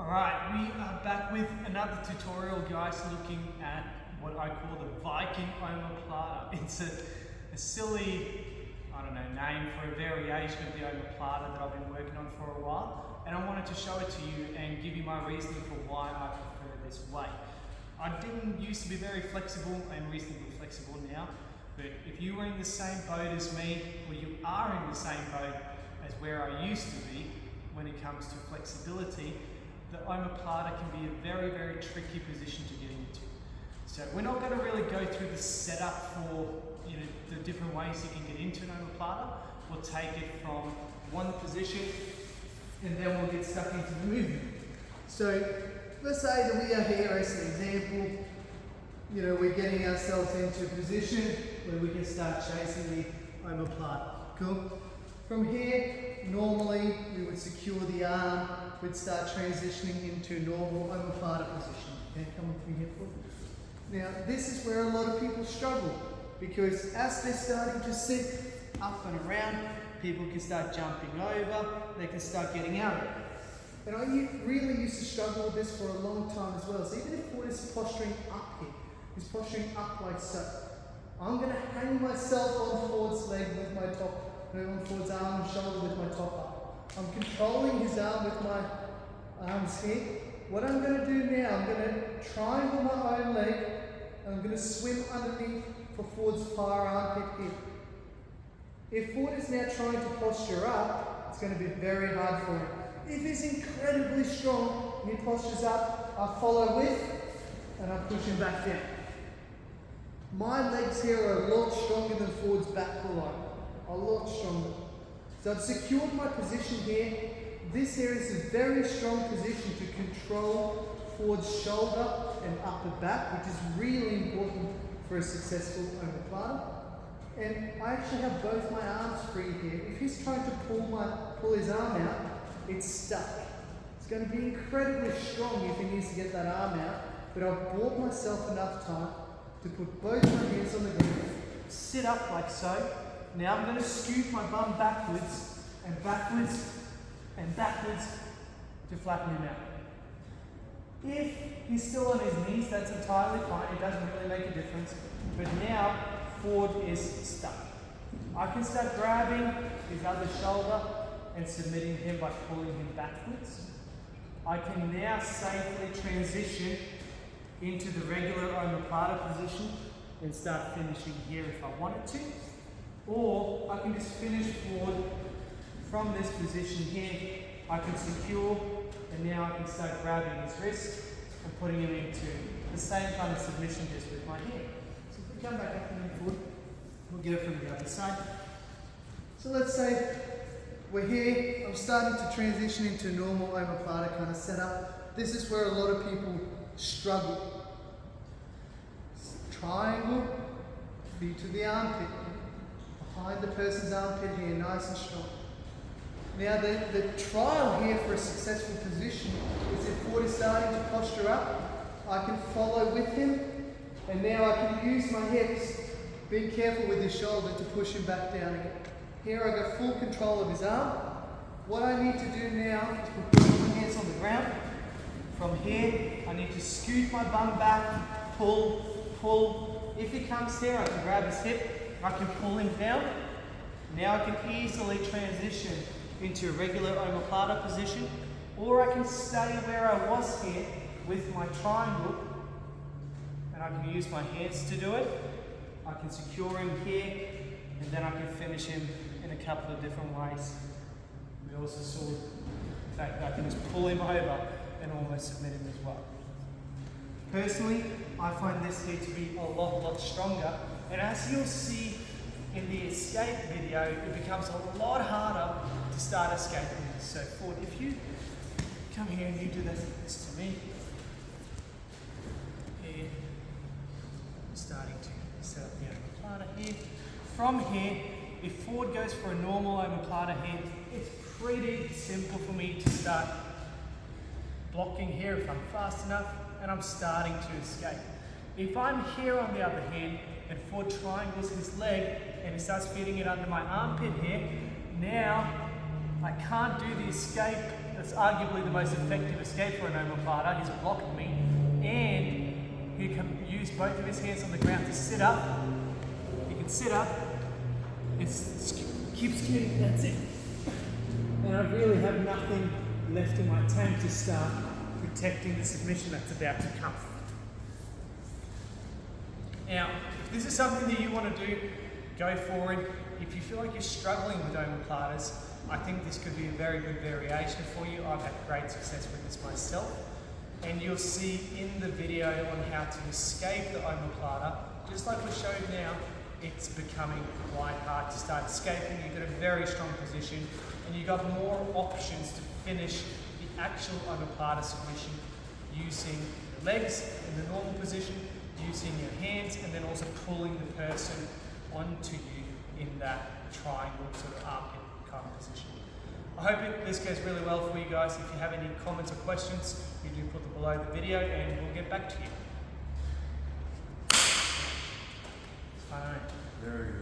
Alright, we are back with another tutorial, guys, looking at what I call the Viking Omoplata. It's a silly, name for a variation of the Omoplata that I've been working on for a while, and I wanted to show it to you and give you my reasoning for why I prefer this way. I didn't used to be very flexible. I'm reasonably flexible now, but if you were in the same boat as me, or you are in the same boat as where I used to be when it comes to flexibility, the Omoplata can be a very, very tricky position to get into. So we're not going to really go through the setup for the different ways you can get into an Omoplata. We'll take it from one position and then we'll get stuck into the movement. So let's say that we are here as an example. We're getting ourselves into a position where we can start chasing the Omoplata. Cool? From here, normally we would secure the arm, we'd start transitioning into normal Omoplata position. Okay, come with me here, please. Now, this is where a lot of people struggle, because as they're starting to sit up and around, people can start jumping over, they can start getting out of it. And I really used to struggle with this for a long time as well. So even if Ford is posturing up here, he's posturing up like so, I'm going to hang myself on Ford's leg with my top, on Ford's arm and shoulder with my top up. I'm controlling his arm with my arms here. What I'm going to do now, I'm going to triangle my own leg, and I'm going to swim underneath for Ford's far armpit here. If Ford is now trying to posture up, it's going to be very hard for him. If he's incredibly strong and he postures up, I follow with and I push him back down. My legs here are a lot stronger than Ford's back pull line. A lot stronger. So I've secured my position here. This here is a very strong position to control Ford's shoulder and upper back, which is really important for a successful Omoplata. And I actually have both my arms free here. If he's trying to pull his arm out, it's stuck. It's going to be incredibly strong if he needs to get that arm out, but I've bought myself enough time to put both my hands on the ground, sit up like so. Now I'm going to scoot my bum backwards and backwards and backwards to flatten him out. If he's still on his knees, that's entirely fine. It doesn't really make a difference. But now Ford is stuck. I can start grabbing his other shoulder and submitting him by pulling him backwards. I can now safely transition into the regular Omoplata position and start finishing here if I wanted to. Or I can just finish forward from this position here. I can secure, and now I can start grabbing his wrist and putting him into the same kind of submission just with my hand. So if we come back up and then forward, we'll get it from the other side. So let's say we're here, I'm starting to transition into normal Omoplata kind of setup. This is where a lot of people struggle. Triangle, feet to the armpit, behind the person's armpit here, nice and strong. Now the trial here for a successful position is if Ford is starting to posture up, I can follow with him, and now I can use my hips, being careful with his shoulder to push him back down again. Here I got full control of his arm. What I need to do now is put my hands on the ground. From here, I need to scoot my bum back, pull, pull. If he comes here, I can grab his hip, I can pull him down. Now I can easily transition into a regular Omoplata position, or I can stay where I was here with my triangle, and I can use my hands to do it. I can secure him here, and then I can finish him in a couple of different ways. We also saw the fact that I can just pull him over and almost submit him as well. Personally, I find this here to be a lot stronger, and as you'll see in the escape video, it becomes a lot harder to start escaping this. So Ford, if you come here and you do this to me, here, starting to set up the Omoplata here. From here, if Ford goes for a normal Omoplata here, it's pretty simple for me to start blocking here if I'm fast enough, and I'm starting to escape. If I'm here on the other hand, and Ford triangles his leg and he starts feeding it under my armpit here, now I can't do the escape. That's arguably the most effective escape for an omoplata. He's blocking me, and he can use both of his hands on the ground to sit up. He can sit up. Keeps getting, that's it. And I really have nothing left in my tank to start protecting the submission that's about to come. Now, if this is something that you want to do, go for it. If you feel like you're struggling with omoplatas, I think this could be a very good variation for you. I've had great success with this myself. And you'll see in the video on how to escape the omoplata, just like we showed now, it's becoming quite hard to start escaping. You've got a very strong position, and you've got more options to finish the actual omoplata submission using your legs in the normal position, using your hands, and then also pulling the person onto you in that triangle sort of armpit kind of position. I hope this goes really well for you guys. If you have any comments or questions, you do put them below the video and we'll get back to you. Very good.